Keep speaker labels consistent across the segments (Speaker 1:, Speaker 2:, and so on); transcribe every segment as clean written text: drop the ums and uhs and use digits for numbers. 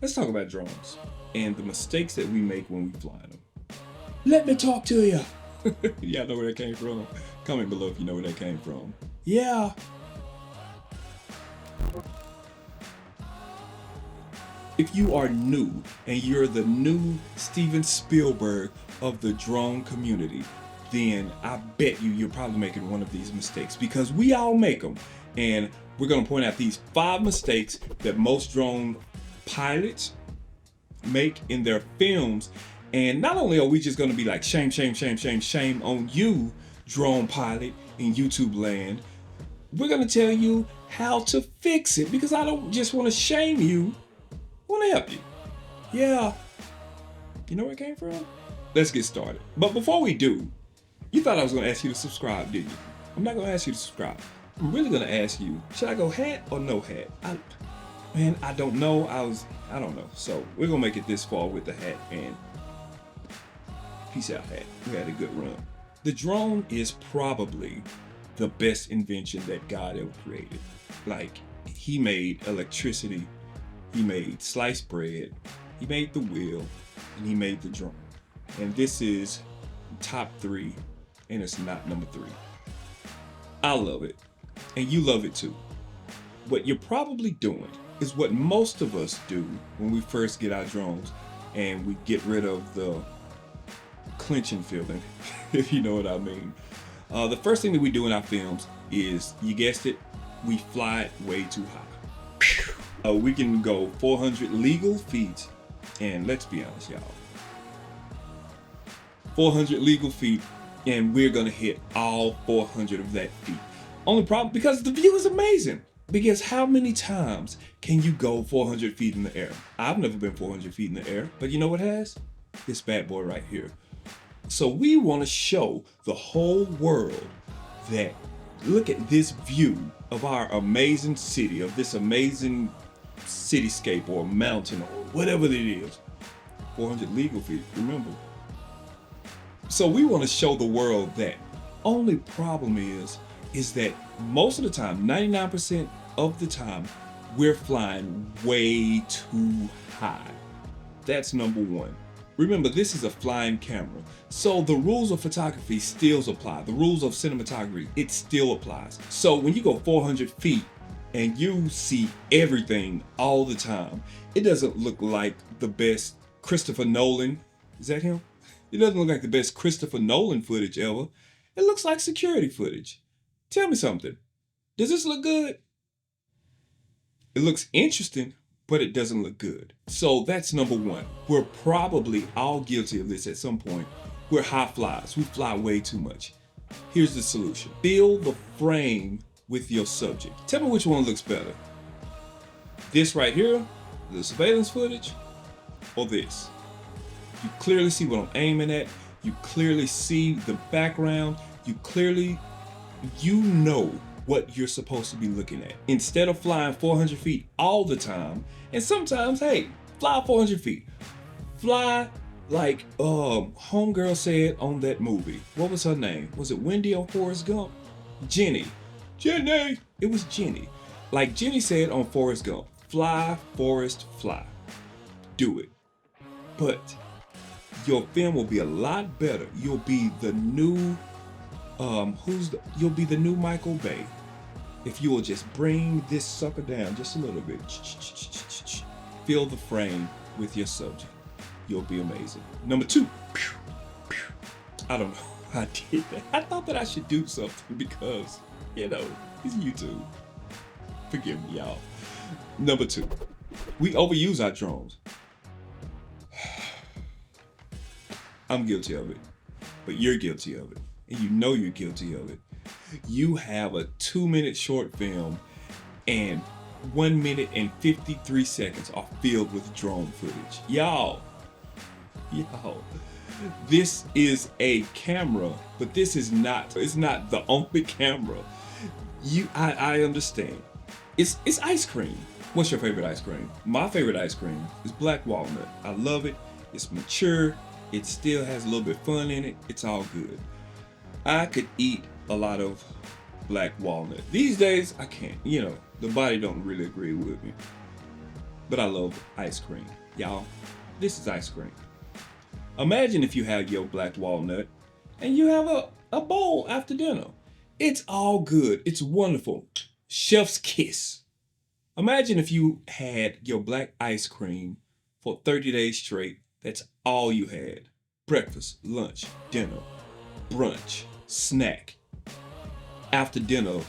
Speaker 1: Let's talk about drones and the mistakes that we make when we fly them. Let me talk to you. Y'all know where that came from? Comment below if you know where that came from. Yeah. If you are new and you're the new Steven Spielberg of the drone community, then I bet you're probably making one of these mistakes, because we all make them. And we're going to point out these 5 mistakes that most drone pilots make in their films. And not only are we just going to be like, shame, shame, shame, shame, shame on you, drone pilot in YouTube land, we're going to tell you how to fix it, because I don't just want to shame you, I want to help you. Yeah. You know where it came from? Let's get started. But before we do, you thought I was going to ask you to subscribe, didn't you? I'm not going to ask you to subscribe. I'm really going to ask you, should I go hat or no hat? Man, I don't know. I don't know. So we're going to make it this far with the hat, and peace out, hat. We had a good run. The drone is probably the best invention that God ever created. Like, he made electricity, he made sliced bread, he made the wheel, and he made the drone. And this is top 3, and it's not number 3. I love it, and you love it too. What you're probably doing is what most of us do when we first get our drones, and we get rid of the clenching feeling, if you know what I mean. The first thing that we do in our films is, you guessed it, we fly it way too high. We can go 400 legal feet, and let's be honest, y'all, 400 legal feet, and we're gonna hit all 400 of that feet. Only problem, because the view is amazing. Because how many times can you go 400 feet in the air? I've never been 400 feet in the air, but you know what has? This bad boy right here. So we want to show the whole world that, look at this view of our amazing city, of this amazing cityscape or mountain or whatever it is. 400 legal feet, remember. So we want to show the world that. Only problem is that most of the time, 99% of the time, we're flying way too high. That's number 1. Remember, this is a flying camera, so the rules of photography still apply. The rules of cinematography, it still applies. So when you go 400 feet and you see everything all the time, it doesn't look like the best Christopher Nolan. Is that him? It doesn't look like the best Christopher Nolan footage ever. It looks like security footage. Tell me something. Does this look good? It looks interesting, but it doesn't look good. So that's number 1. We're probably all guilty of this at some point. We're high flyers. We fly way too much. Here's the solution. Fill the frame with your subject. Tell me which one looks better. This right here, the surveillance footage, or this? You clearly see what I'm aiming at. You clearly see the background. You know what you're supposed to be looking at. Instead of flying 400 feet all the time, and sometimes, hey, fly 400 feet. Fly like homegirl said on that movie. What was her name? Was it Wendy on Forrest Gump? Jenny. It was Jenny. Like Jenny said on Forrest Gump, fly, Forrest, fly. Do it. But your film will be a lot better. You'll be the new you'll be the new Michael Bay if you will just bring this sucker down just a little bit. Fill the frame with your subject. You'll be amazing. Number 2. I don't know how I did that. I thought that I should do something because, you know, it's YouTube. Forgive me, y'all. Number 2. We overuse our drones. I'm guilty of it, but you're guilty of it. And you know you're guilty of it. You have a 2-minute short film and 1 minute and 53 seconds are filled with drone footage. Y'all, this is a camera, but it's not the only camera. I understand. It's ice cream. What's your favorite ice cream? My favorite ice cream is black walnut. I love it. It's mature. It still has a little bit of fun in it. It's all good. I could eat a lot of black walnut. These days, I can't. You know, the body don't really agree with me. but I love ice cream. Y'all, this is ice cream. Imagine if you have your black walnut and you have a bowl after dinner. It's all good. It's wonderful. Chef's kiss. Imagine if you had your black ice cream for 30 days straight. That's all you had. Breakfast, lunch, dinner, brunch, snack. After dinner,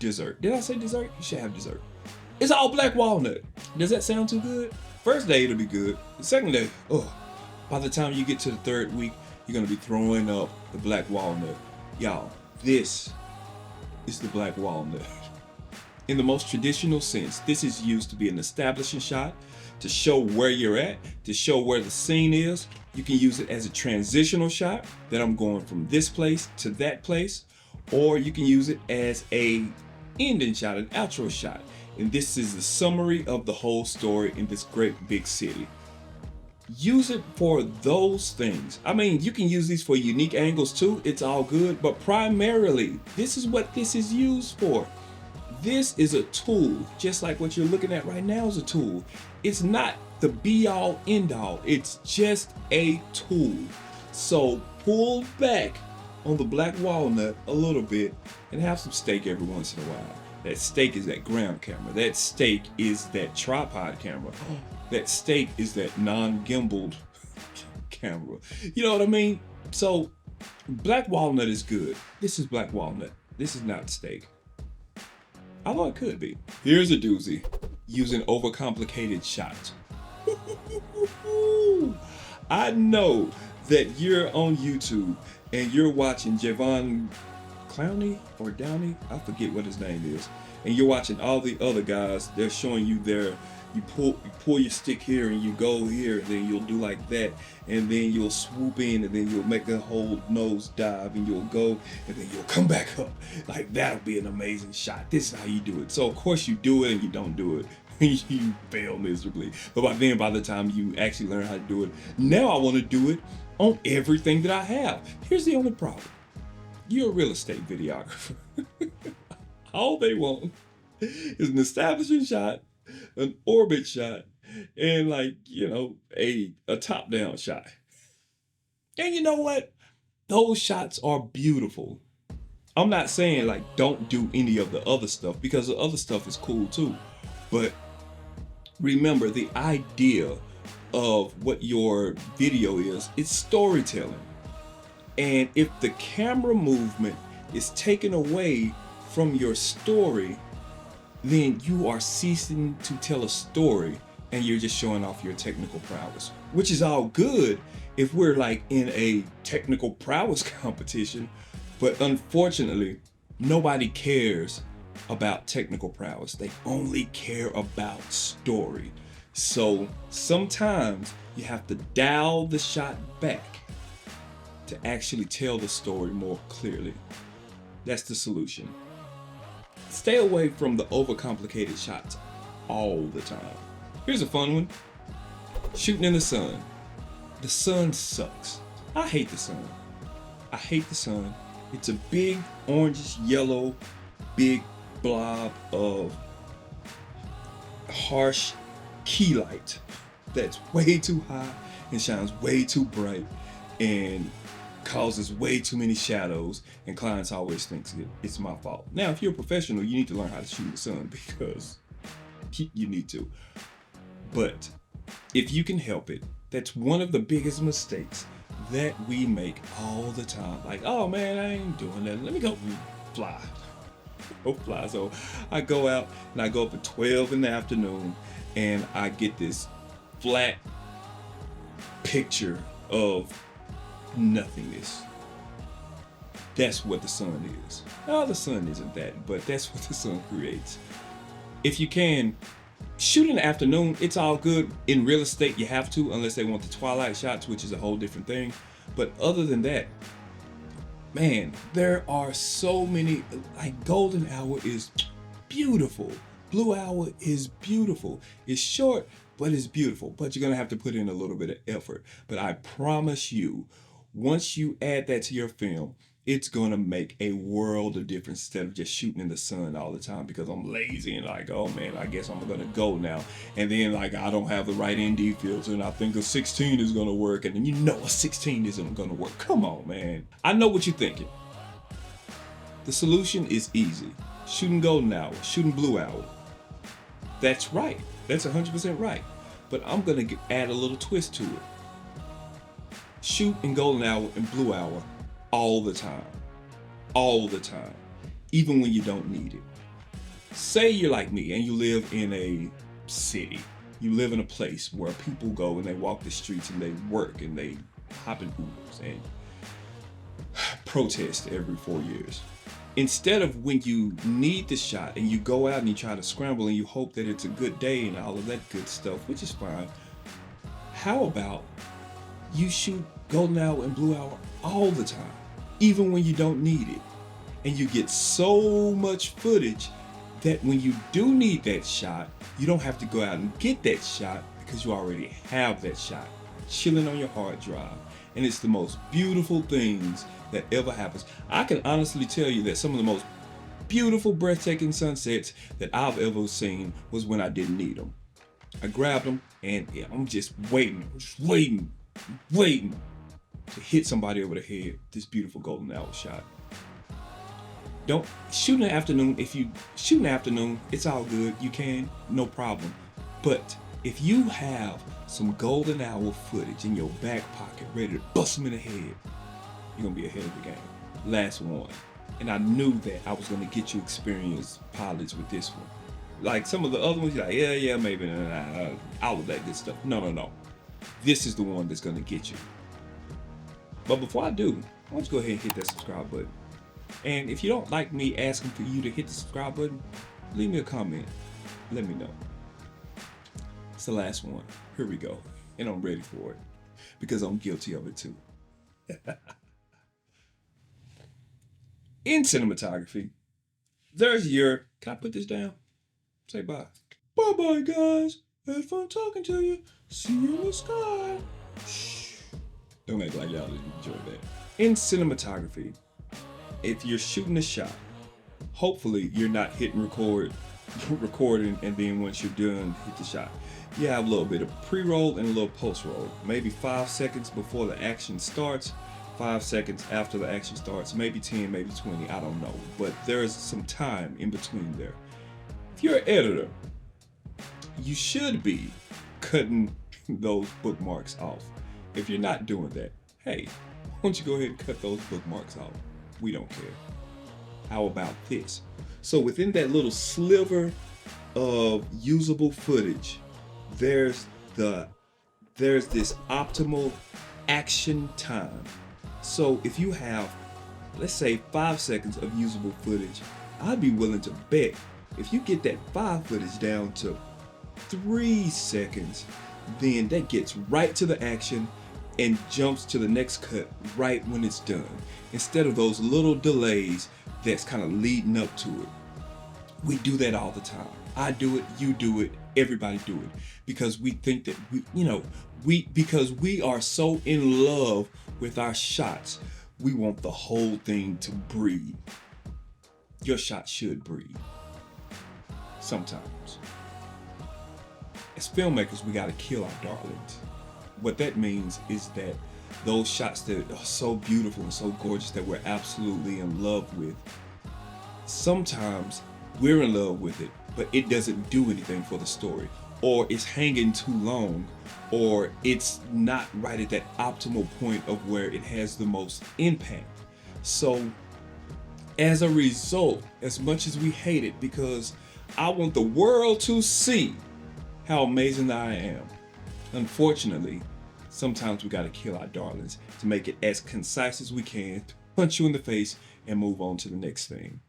Speaker 1: dessert. Did I say dessert? You should have dessert. It's all black walnut. Does that sound too good? First day, it'll be good. The second day, by the time you get to the third week, you're gonna be throwing up the black walnut. Y'all, this is the black walnut. In the most traditional sense, this is used to be an establishing shot, to show where you're at, to show where the scene is. You can use it as a transitional shot, that I'm going from this place to that place, or you can use it as a ending shot, an outro shot. And this is the summary of the whole story in this great big city. Use it for those things. I mean, you can use these for unique angles too. It's all good, but primarily, this is what this is used for. This is a tool, just like what you're looking at right now is a tool. It's not the be all end all. It's just a tool. So pull back on the black walnut a little bit and have some steak every once in a while. That steak is that ground camera. That steak is that tripod camera. That steak is that non-gimbaled camera. You know what I mean? So black walnut is good. This is black walnut. This is not steak. Although it could be. Here's a doozy. Using overcomplicated shots. I know that you're on YouTube and you're watching Javon Clowney or Downey, I forget what his name is, and you're watching all the other guys. They're showing you you pull your stick here and you go here, and then you'll do like that, and then you'll swoop in, and then you'll make a whole nose dive, and you'll go, and then you'll come back up. Like, that'll be an amazing shot. This is how you do it. So of course you do it and you don't do it. You fail miserably. But by the time you actually learn how to do it, now I want to do it on everything that I have. Here's the only problem. You're a real estate videographer. All they want is an establishing shot, an orbit shot, and a top-down shot. And you know what? Those shots are beautiful. I'm not saying don't do any of the other stuff, because the other stuff is cool too. But remember, the idea of what your video is, it's storytelling. And if the camera movement is taken away from your story, then you are ceasing to tell a story and you're just showing off your technical prowess, which is all good if we're in a technical prowess competition. But unfortunately, nobody cares about technical prowess. They only care about story. So sometimes you have to dial the shot back to actually tell the story more clearly. That's the solution. Stay away from the overcomplicated shots all the time. Here's a fun one. Shooting in the sun. The sun sucks. I hate the sun. I hate the sun. It's a big orangish yellow, big blob of harsh key light that's way too high and shines way too bright and causes way too many shadows, and clients always think it's my fault. Now, if you're a professional, you need to learn how to shoot in the sun, because you need to. But if you can help it, that's one of the biggest mistakes that we make all the time. Oh man, I ain't doing that. Let me go fly. Go fly. So I go out and I go up at 12 in the afternoon and I get this flat picture of nothingness. That's what the sun is. No, the sun isn't that, but that's what the sun creates. If you can, shoot in the afternoon. It's all good. In real estate, you have to, unless they want the twilight shots, which is a whole different thing. But other than that, man, there are so many. Golden hour is beautiful. Blue hour is beautiful. It's short, but it's beautiful. But you're gonna have to put in a little bit of effort. But I promise you, once you add that to your film, it's gonna make a world of difference instead of just shooting in the sun all the time because I'm lazy and like, oh man, I guess I'm gonna go now. And then like I don't have the right ND filter and I think a 16 is gonna work, and then you know a 16 isn't gonna work. Come on, man. I know what you're thinking. The solution is easy. Shooting golden hour, shooting blue hour. That's right. That's 100% right. But I'm gonna add a little twist to it. Shoot in golden hour and blue hour all the time. All the time. Even when you don't need it. Say you're like me and you live in a city. You live in a place where people go and they walk the streets and they work and they hop in Ubers and protest every 4 years. Instead of when you need the shot and you go out and you try to scramble and you hope that it's a good day and all of that good stuff, which is fine. How about you shoot golden hour and blue hour all the time, even when you don't need it? And you get so much footage that when you do need that shot, you don't have to go out and get that shot because you already have that shot chilling on your hard drive. And it's the most beautiful things that ever happens. I can honestly tell you that some of the most beautiful, breathtaking sunsets that I've ever seen was when I didn't need them. I grabbed them and yeah, I'm just waiting to hit somebody over the head. This beautiful golden hour shot. Don't shoot in the afternoon. If you shoot in the afternoon, it's all good. You can, no problem. But if you have some golden hour footage in your back pocket ready to bust them in the head, you're gonna be ahead of the game. Last one. And I knew that I was gonna get you experienced pilots with this one. Like some of the other ones, you're like, yeah, maybe, all of that good stuff. No. This is the one that's gonna get you. But before I do, why don't you go ahead and hit that subscribe button. And if you don't like me asking for you to hit the subscribe button, leave me a comment. Let me know. It's the last one. Here we go. And I'm ready for it. Because I'm guilty of it too. In cinematography, there's your... Can I put this down? Say bye. Bye-bye, guys. Had fun talking to you. See you in the sky. Shh. Don't act like y'all didn't enjoy that. In cinematography, if you're shooting a shot, hopefully you're not hitting recording, and then once you're done, hit the shot. You have a little bit of pre-roll and a little post-roll. Maybe 5 seconds before the action starts, 5 seconds after the action starts, maybe 10, maybe 20, I don't know. But there's some time in between there. If you're an editor, you should be cutting those bookmarks off. If you're not doing that, hey, why don't you go ahead and cut those bookmarks off? We don't care. How about this? So within that little sliver of usable footage, there's this optimal action time. So if you have, let's say 5 seconds of usable footage, I'd be willing to bet if you get that 5 footage down to 3 seconds, then that gets right to the action and jumps to the next cut right when it's done, instead of those little delays that's kind of leading up to it. We do that all the time. I do it, you do it, everybody do it, because we think that because we are so in love with our shots, we want the whole thing to breathe. Your shot should breathe. Sometimes. As filmmakers, we gotta kill our darlings. What that means is that those shots that are so beautiful and so gorgeous that we're absolutely in love with, sometimes we're in love with it, but it doesn't do anything for the story, or it's hanging too long, or it's not right at that optimal point of where it has the most impact. So as a result, as much as we hate it, because I want the world to see how amazing I am, unfortunately, sometimes we gotta kill our darlings to make it as concise as we can, to punch you in the face and move on to the next thing.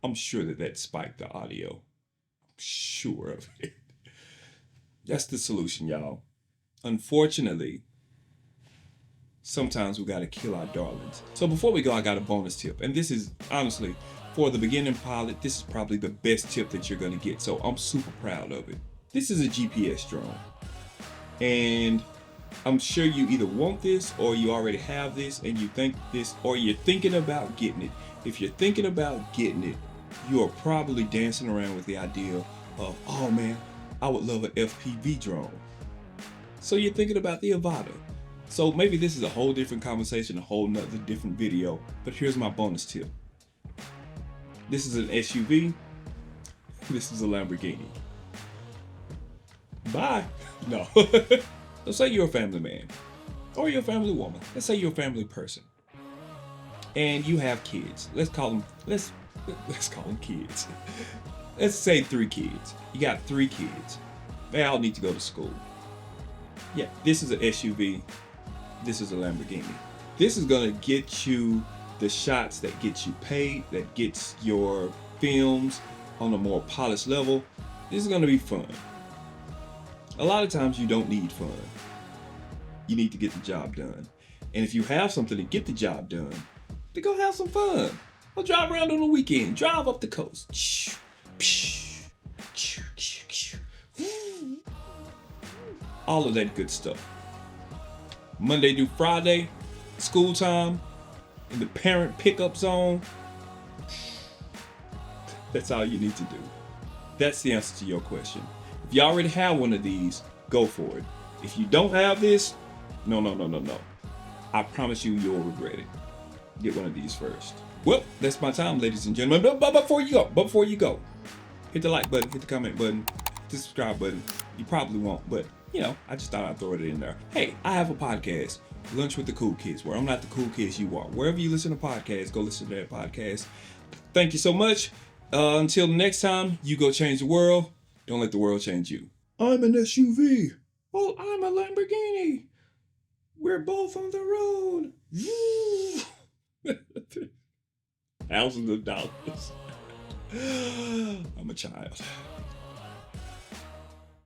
Speaker 1: I'm sure that spiked the audio. I'm sure of it. That's the solution, y'all. Unfortunately, sometimes we gotta kill our darlings. So before we go, I got a bonus tip. And this is, honestly, for the beginning pilot, this is probably the best tip that you're gonna get. So I'm super proud of it. This is a GPS drone. And I'm sure you either want this or you already have this and you think this, or you're thinking about getting it. If you're thinking about getting it, you are probably dancing around with the idea of, oh man, I would love an FPV drone. So you're thinking about the Avata. So maybe this is a whole different conversation, a whole nother different video, but here's my bonus tip. This is an SUV. This is a Lamborghini. Bye. No. So say you're a family man or you're a family woman. Let's say you're a family person and you have kids. Let's call them kids. Let's say 3 kids. You got 3 kids. They all need to go to school. Yeah, this is an SUV. This is a Lamborghini. This is gonna get you the shots that get you paid, that gets your films on a more polished level. This is gonna be fun. A lot of times you don't need fun. You need to get the job done. And if you have something to get the job done, then go have some fun. Go drive around on the weekend. Drive up the coast. All of that good stuff. Monday through Friday, school time, in the parent pickup zone. That's all you need to do. That's the answer to your question. If you already have one of these, go for it. If you don't have this, no. I promise you, you'll regret it. Get one of these first. Well, that's my time, ladies and gentlemen. But before you go, hit the like button, hit the comment button, hit the subscribe button. You probably won't, but you know, I just thought I'd throw it in there. Hey, I have a podcast, Lunch with the Cool Kids, where I'm not the cool kids you are. Wherever you listen to podcasts, go listen to that podcast. Thank you so much. Until next time, you go change the world. Don't let the world change you. I'm an SUV. Well, I'm a Lamborghini. We're both on the road. Thousands of dollars. I'm a child.